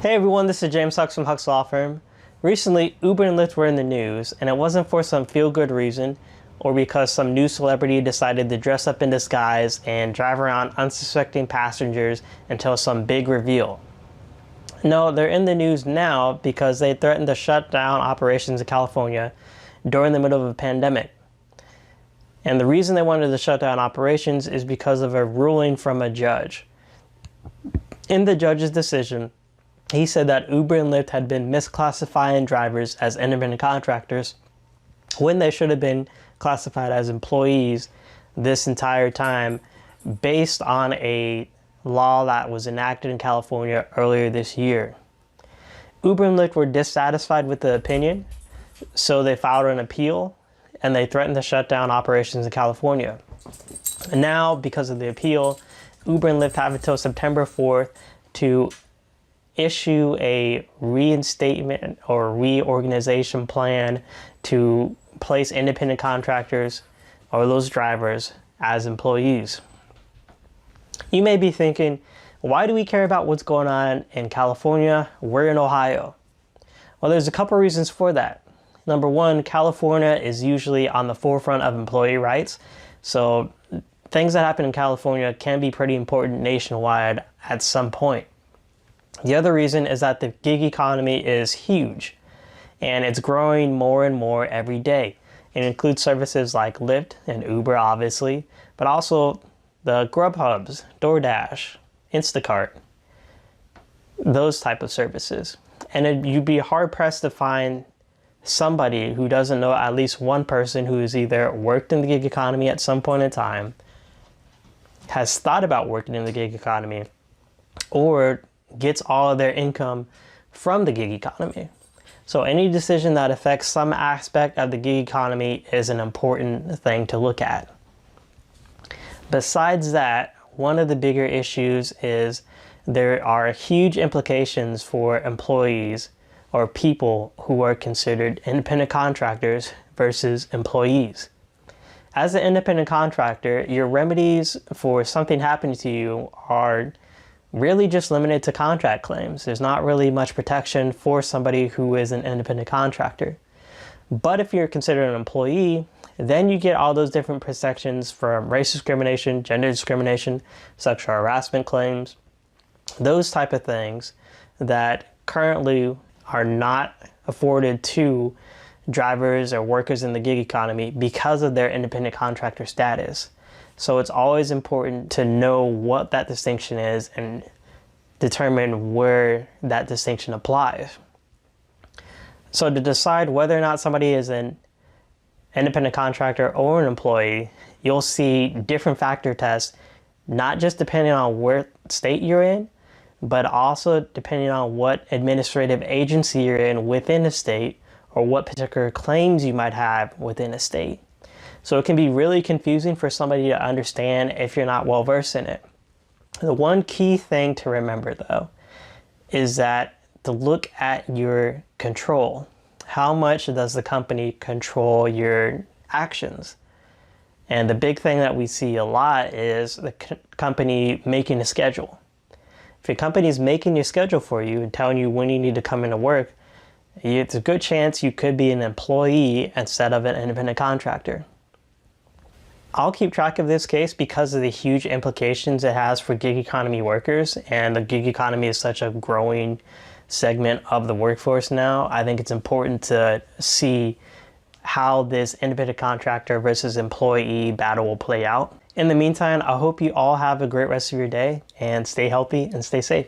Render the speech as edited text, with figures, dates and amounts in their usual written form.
Hey everyone, this is James Hux from Hux Law Firm. Recently, Uber and Lyft were in the news, and it wasn't for some feel-good reason or because some new celebrity decided to dress up in disguise and drive around unsuspecting passengers until some big reveal. No, they're in the news now because they threatened to shut down operations in California during the middle of a pandemic. And the reason they wanted to shut down operations is because of a ruling from a judge. In the judge's decision, he said that Uber and Lyft had been misclassifying drivers as independent contractors when they should have been classified as employees this entire time based on a law that was enacted in California earlier this year. Uber and Lyft were dissatisfied with the opinion, so they filed an appeal and they threatened to shut down operations in California. And now, because of the appeal, Uber and Lyft have until September 4th to issue a reinstatement or reorganization plan to place independent contractors or those drivers as employees. You may be thinking, why do we care about what's going on in California? We're in Ohio. Well, there's a couple reasons for that. Number one, California is usually on the forefront of employee rights. So things that happen in California can be pretty important nationwide at some point. The other reason is that the gig economy is huge and it's growing more and more every day. It includes services like Lyft and Uber, obviously, but also the Grubhubs, DoorDash, Instacart, those type of services. And you'd be hard pressed to find somebody who doesn't know at least one person who has either worked in the gig economy at some point in time, has thought about working in the gig economy, or gets all of their income from the gig economy. So any decision that affects some aspect of the gig economy is an important thing to look at. Besides that, one of the bigger issues is there are huge implications for employees or people who are considered independent contractors versus employees. As an independent contractor, your remedies for something happening to you are really just limited to contract claims. There's not really much protection for somebody who is an independent contractor. But if you're considered an employee, then you get all those different protections from race discrimination, gender discrimination, sexual harassment claims, those type of things that currently are not afforded to drivers or workers in the gig economy because of their independent contractor status. So it's always important to know what that distinction is and determine where that distinction applies. So to decide whether or not somebody is an independent contractor or an employee, you'll see different factor tests, not just depending on where state you're in, but also depending on what administrative agency you're in within a state or what particular claims you might have within a state. So it can be really confusing for somebody to understand if you're not well versed in it. The one key thing to remember though is that to look at your control. How much does the company control your actions? And the big thing that we see a lot is the company making a schedule. If your company is making your schedule for you and telling you when you need to come into work, it's a good chance you could be an employee instead of an independent contractor. I'll keep track of this case because of the huge implications it has for gig economy workers, and the gig economy is such a growing segment of the workforce now. I think it's important to see how this independent contractor versus employee battle will play out. In the meantime, I hope you all have a great rest of your day and stay healthy and stay safe.